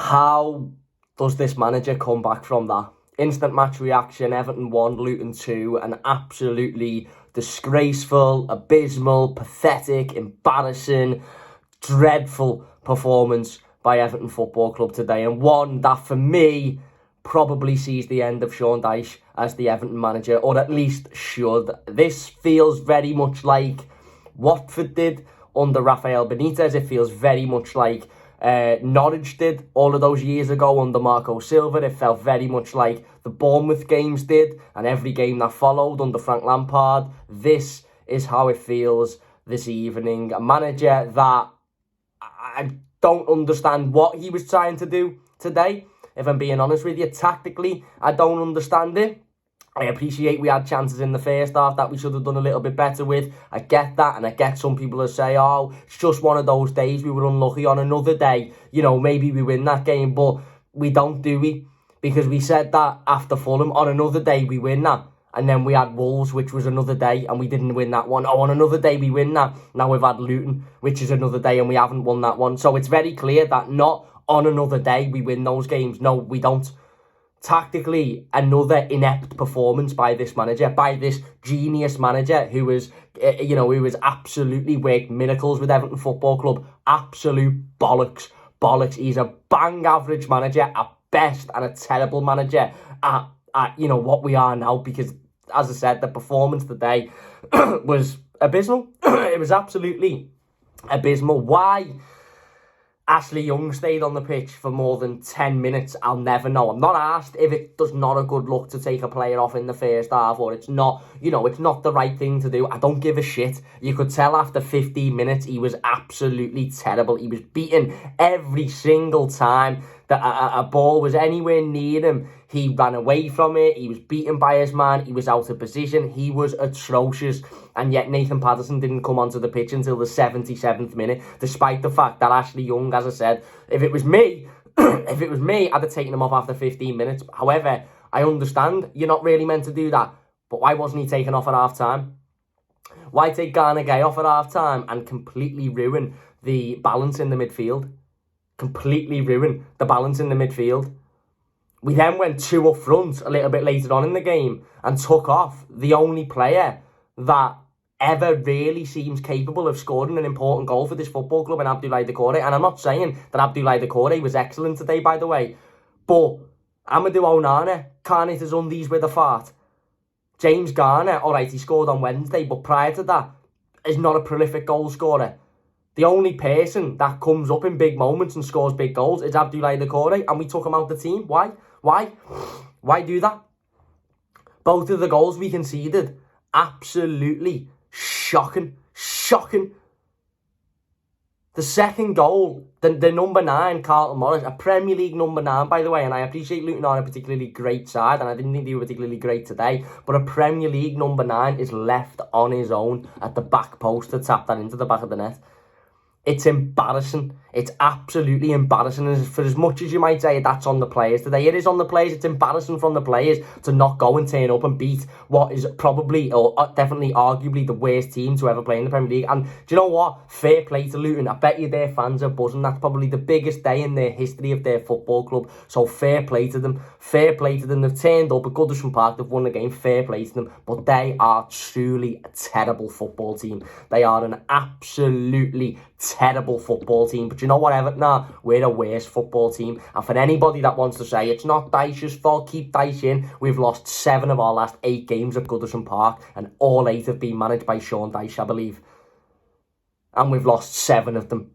How does this manager come back from that? Instant match reaction, Everton 1, Luton 2, an absolutely disgraceful, abysmal, pathetic, embarrassing, dreadful performance by Everton Football Club today, and one that for me probably sees the end of Sean Dyche as the Everton manager, or at least should. This feels very much like Watford did under Rafael Benitez. It feels very much like Norwich did all of those years ago under Marco Silva. It felt very much like the Bournemouth games did, and every game that followed under Frank Lampard. This is how it feels this evening. A manager that I don't understand what he was trying to do today. If I'm being honest with you, tactically, I don't understand it. I appreciate we had chances in the first half that we should have done a little bit better with. I get that, and I get some people who say, oh, it's just one of those days, we were unlucky. On another day, maybe we win that game, but we don't, do we? Because we said that after Fulham, on another day we win that. And then we had Wolves, which was another day, and we didn't win that one. Oh, on another day we win that. Now we've had Luton, which is another day, and we haven't won that one. So it's very clear that not on another day we win those games. No, we don't. Tactically, another inept performance by this manager, by this genius manager who was, who has absolutely worked miracles with Everton Football Club. Absolute bollocks. He's a bang average manager at best, and a terrible manager at what we are now, because, as I said, the performance today was abysmal. It was absolutely abysmal. Why Ashley Young stayed on the pitch for more than 10 minutes, I'll never know. I'm not asked if it does not a good look to take a player off in the first half, or it's not, it's not the right thing to do. I don't give a shit. You could tell after 15 minutes he was absolutely terrible. He was beaten every single time that a ball was anywhere near him. He ran away from it. He was beaten by his man. He was out of position. He was atrocious. And yet Nathan Patterson didn't come onto the pitch until the 77th minute, despite the fact that Ashley Young, as I said, if it was me, I'd have taken him off after 15 minutes. However, I understand you're not really meant to do that. But why wasn't he taken off at half-time? Why take Garner Gay off at half-time and completely ruin the balance in the midfield? Completely ruin the balance in the midfield. We then went 2 up front a little bit later on in the game and took off the only player that ever really seems capable of scoring an important goal for this football club in Abdoulaye Doucouré. And I'm not saying that Abdoulaye Doucouré was excellent today, by the way, but Amadou Onana can't hit his undies with a fart. James Garner, alright, he scored on Wednesday, but prior to that, is not a prolific goal scorer. The only person that comes up in big moments and scores big goals is Abdoulaye Doucouré, and we took him out the team. Why? Why do that? Both of the goals we conceded, absolutely shocking. The second goal, the number 9, Carlton Morris, a Premier League number 9, by the way, and I appreciate Luton aren't a particularly great side, and I didn't think they were particularly great today, but a Premier League number 9 is left on his own at the back post to tap that into the back of the net. It's embarrassing. It's absolutely embarrassing. And for as much as you might say that's on the players today, it is on the players. It's embarrassing from the players to not go and turn up and beat what is probably, or definitely arguably, the worst team to ever play in the Premier League. And do you know what? Fair play to Luton. I bet you their fans are buzzing. That's probably the biggest day in their history of their football club. So fair play to them. Fair play to them. They've turned up at Goodison Park. They've won the game. Fair play to them. But they are truly a terrible football team. They are an absolutely terrible football team. But you know what, Everton are? We're a worse football team. And for anybody that wants to say it's not Dyche's fault, keep Dyche in. We've lost 7 of our last 8 games at Goodison Park, and all 8 have been managed by Sean Dyche, I believe. And we've lost 7 of them.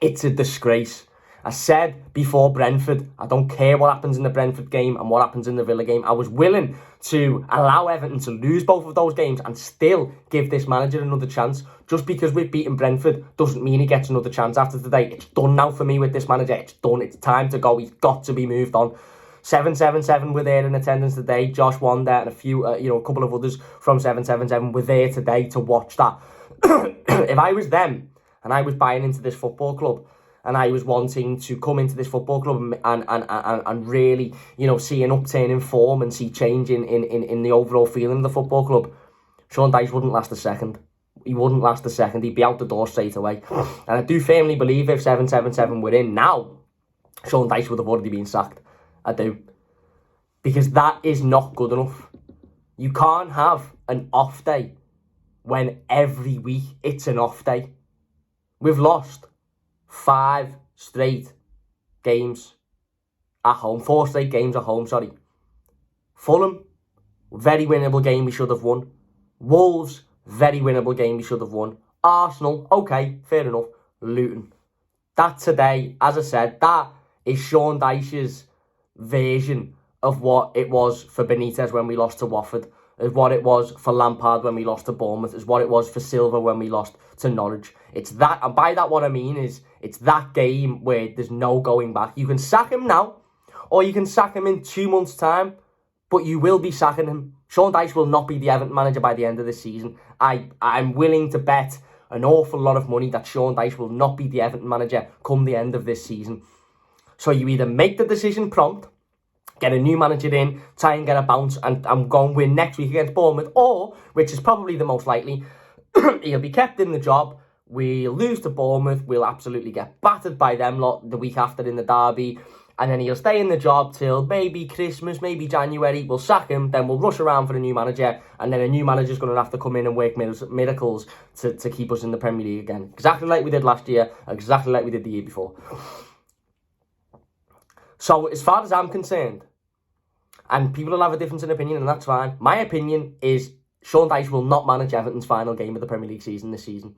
It's a disgrace. I said before Brentford, I don't care what happens in the Brentford game and what happens in the Villa game. I was willing to allow Everton to lose both of those games and still give this manager another chance. Just because we've beaten Brentford doesn't mean he gets another chance after today. It's done now for me with this manager. It's done. It's time to go. He's got to be moved on. 777 were there in attendance today. Josh Wander and a couple of others from 777 were there today to watch that. If I was them and I was buying into this football club, and I was wanting to come into this football club and really, see an upturn in form and see change in the overall feeling of the football club, Sean Dyche wouldn't last a second. He wouldn't last a second. He'd be out the door straight away. And I do firmly believe if 777 were in now, Sean Dyche would have already been sacked. I do. Because that is not good enough. You can't have an off day when every week it's an off day. We've lost 5 straight games at home. 4 straight games at home, sorry. Fulham, very winnable game we should have won. Wolves, very winnable game we should have won. Arsenal, okay, fair enough. Luton. That today, as I said, that is Sean Dyche's version of what it was for Benitez when we lost to Watford, is what it was for Lampard when we lost to Bournemouth, is what it was for Silva when we lost to Norwich. It's that, and by that what I mean is, it's that game where there's no going back. You can sack him now, or you can sack him in 2 months' time, but you will be sacking him. Sean Dyche will not be the Everton manager by the end of the season. I'm willing to bet an awful lot of money that Sean Dyche will not be the Everton manager come the end of this season. So you either make the decision prompt, get a new manager in, try and get a bounce, and go and win next week against Bournemouth, or, which is probably the most likely, he'll be kept in the job, we'll lose to Bournemouth, we'll absolutely get battered by them lot the week after in the derby, and then he'll stay in the job till maybe Christmas, maybe January, we'll sack him, then we'll rush around for a new manager, and then a new manager's going to have to come in and work miracles to keep us in the Premier League again. Exactly like we did last year, exactly like we did the year before. So, as far as I'm concerned, and people will have a difference in opinion, and that's fine. My opinion is Sean Dyche will not manage Everton's final game of the Premier League season this season.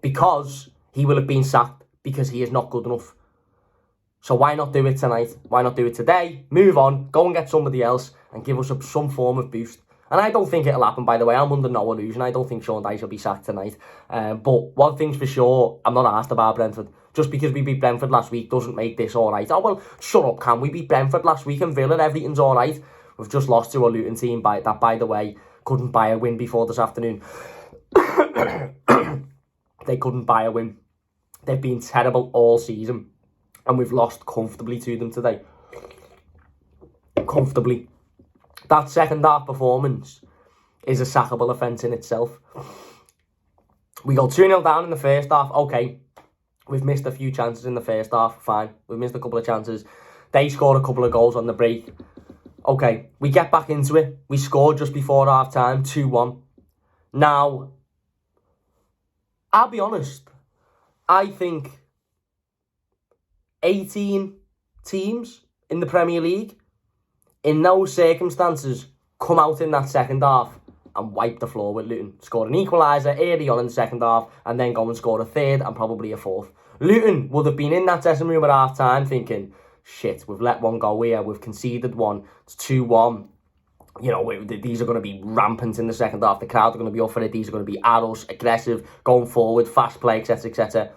Because he will have been sacked, because he is not good enough. So why not do it tonight? Why not do it today? Move on, go and get somebody else, and give us some form of boost. And I don't think it'll happen, by the way. I'm under no illusion. I don't think Sean Dyche will be sacked tonight. But one thing's for sure, I'm not asked about Brentford. Just because we beat Brentford last week doesn't make this alright. Oh, well, shut up, Cam. We beat Brentford last week and Villa, everything's alright. We've just lost to a Luton team that, by the way, couldn't buy a win before this afternoon. They couldn't buy a win. They've been terrible all season. And we've lost comfortably to them today. Comfortably. That second half performance is a sackable offence in itself. We go 2-0 down in the first half. Okay, we've missed a few chances in the first half. Fine, we've missed a couple of chances. They scored a couple of goals on the break. Okay, we get back into it. We scored just before half-time, 2-1. Now, I'll be honest. I think 18 teams in the Premier League, in those circumstances, come out in that second half and wipe the floor with Luton. Score an equaliser early on in the second half and then go and score a third and probably a fourth. Luton would have been in that dressing room at half-time thinking, shit, we've let one go here, we've conceded one, it's 2-1. You know, these are going to be rampant in the second half. The crowd are going to be up for it. These are going to be at us, aggressive, going forward, fast play, etc., etc.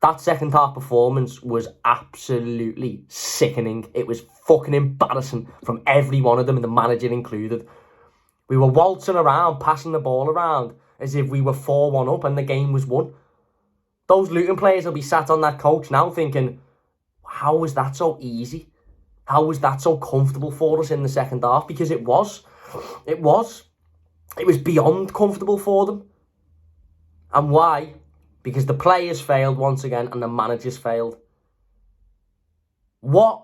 That second half performance was absolutely sickening. It was fucking embarrassing from every one of them, and the manager included. We were waltzing around, passing the ball around, as if we were 4-1 up and the game was won. Those Luton players will be sat on that coach now thinking, how was that so easy? How was that so comfortable for us in the second half? Because it was. It was beyond comfortable for them. And why? Because the players failed once again and the managers failed. What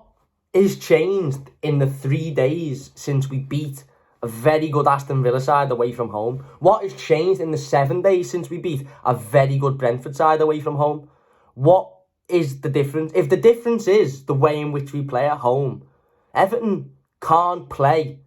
is changed in the 3 days since we beat a very good Aston Villa side away from home? What has changed in the 7 days since we beat a very good Brentford side away from home? What is the difference? If the difference is the way in which we play at home, Everton can't play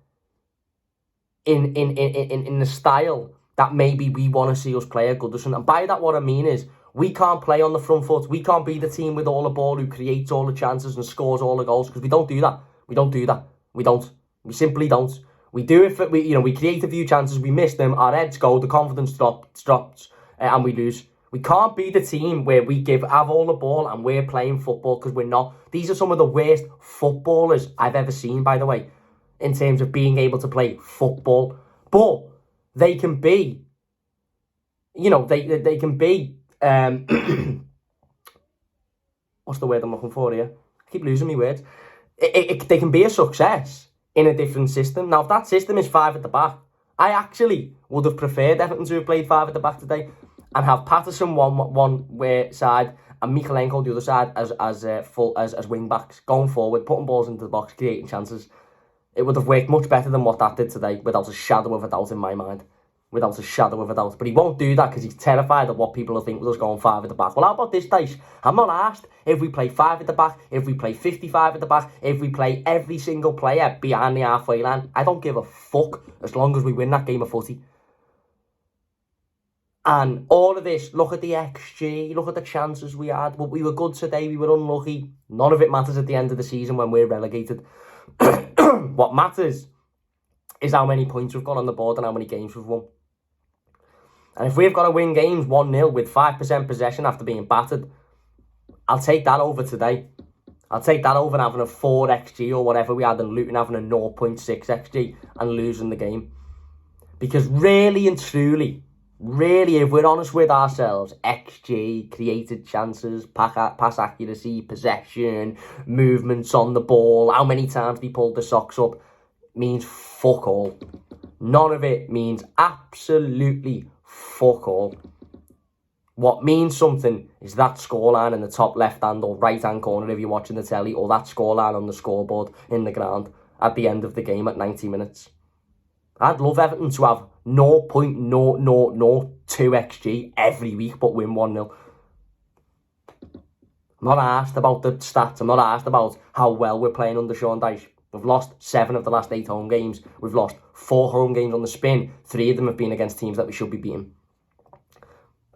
in the style that maybe we want to see us play at Goodison. And by that what I mean is, we can't play on the front foot. We can't be the team with all the ball who creates all the chances and scores all the goals, because we don't do that. We don't do that. We don't. We simply don't. We do it for, we create a few chances, we miss them, our heads go, the confidence drops, and we lose. We can't be the team where we have all the ball and we're playing football, because we're not. These are some of the worst footballers I've ever seen, by the way, in terms of being able to play football. But they can be, they can be, what's the word I'm looking for here? I keep losing my words. They can be a success in a different system. Now, if that system is 5 at the back, I actually would have preferred Everton to have played 5 at the back today. and have Patterson one way side and Mikalenko the other side as wing backs going forward, putting balls into the box, creating chances. It would have worked much better than what that did today, without a shadow of a doubt in my mind. Without a shadow of a doubt. But he won't do that because he's terrified of what people will think with us going 5 at the back. Well, how about this, Dyche? I'm not asked if we play 5 at the back, if we play 55 at the back, if we play every single player behind the halfway line. I don't give a fuck as long as we win that game of footy. And all of this, look at the XG, look at the chances we had. But we were good today, we were unlucky. None of it matters at the end of the season when we're relegated. What matters is how many points we've got on the board and how many games we've won. And if we've got to win games 1-0 with 5% possession after being battered, I'll take that over today. I'll take that over having a 4 XG or whatever we had and Luton having a 0.6 XG and losing the game. Because really and truly, if we're honest with ourselves, XG, created chances, pass accuracy, possession, movements on the ball, how many times we pulled the socks up, means fuck all. None of it means absolutely fuck all. What means something is that scoreline in the top left-hand or right-hand corner if you're watching the telly, or that scoreline on the scoreboard in the ground at the end of the game at 90 minutes. I'd love Everton to have 0.0002 XG every week but win 1-0. I'm not asked about the stats. I'm not asked about how well we're playing under Sean Dyche. We've lost 7 of the last 8 home games. We've lost 4 home games on the spin. 3 of them have been against teams that we should be beating.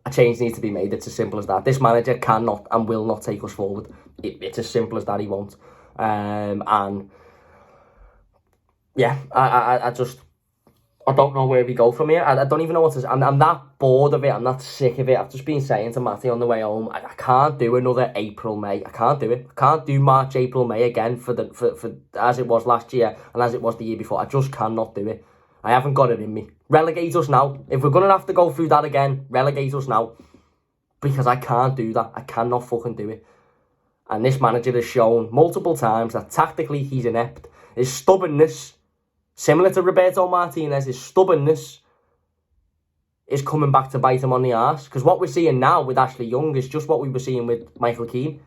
A change needs to be made. It's as simple as that. This manager cannot and will not take us forward. It's as simple as that. He won't. And yeah, I don't know where we go from here. I don't even know what to say. I'm that bored of it. I'm that sick of it. I've just been saying to Matty on the way home, I can't do another April, May. I can't do it. I can't do March, April, May again for as it was last year and as it was the year before. I just cannot do it. I haven't got it in me. Relegate us now. If we're going to have to go through that again, relegate us now. Because I can't do that. I cannot fucking do it. And this manager has shown multiple times that tactically he's inept. His stubbornness, similar to Roberto Martinez, his stubbornness is coming back to bite him on the arse. Because what we're seeing now with Ashley Young is just what we were seeing with Michael Keane.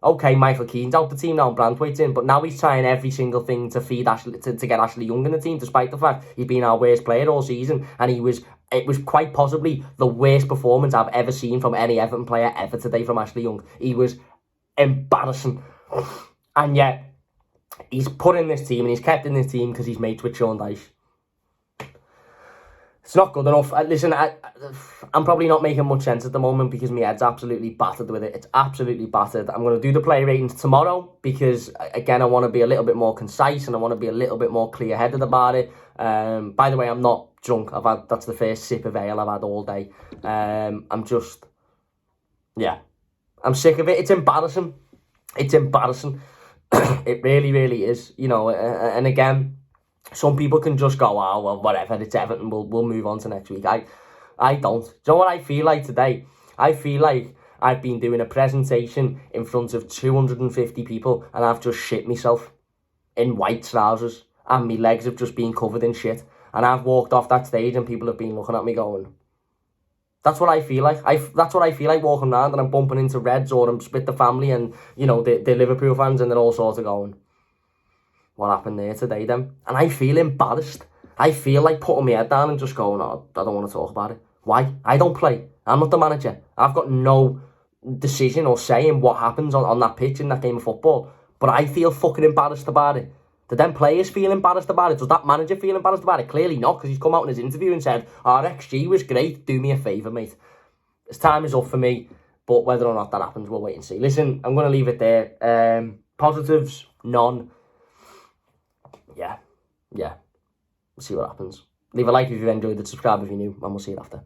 Okay, Michael Keane's out the team now and Brandtwaite's in, but now he's trying every single thing to feed Ashley, to get Ashley Young in the team, despite the fact he's been our worst player all season, and it was quite possibly the worst performance I've ever seen from any Everton player ever today from Ashley Young. He was embarrassing. And yet, he's put in this team, and he's kept in this team because he's mates with Sean Dyche. It's not good enough. Listen, I'm probably not making much sense at the moment because my head's absolutely battered with it. It's absolutely battered. I'm going to do the player ratings tomorrow because, again, I want to be a little bit more concise and I want to be a little bit more clear-headed about it. By the way, I'm not drunk. That's the first sip of ale I've had all day. I'm sick of it. It's embarrassing. It's embarrassing. It really, really is. You know, and again, some people can just go, oh, well, whatever, it's Everton, we'll move on to next week. I don't. Do you know what I feel like today? I feel like I've been doing a presentation in front of 250 people and I've just shit myself in white trousers and my legs have just been covered in shit. And I've walked off that stage and people have been looking at me going, that's what I feel like. That's what I feel like walking around and I'm bumping into Reds or I'm split the family and, you know, they're Liverpool fans and they're all sort of going, what happened there today then? And I feel embarrassed. I feel like putting my head down and just going, oh, I don't want to talk about it. Why? I don't play. I'm not the manager. I've got no decision or say in what happens on that pitch in that game of football. But I feel fucking embarrassed about it. Do them players feel embarrassed about it? Does that manager feel embarrassed about it? Clearly not, because he's come out in his interview and said, our XG was great. Do me a favour, mate. This time is up for me. But whether or not that happens, we'll wait and see. Listen, I'm going to leave it there. Positives, none. Yeah. We'll see what happens. Leave a like if you've enjoyed it, subscribe if you're new, and we'll see you after.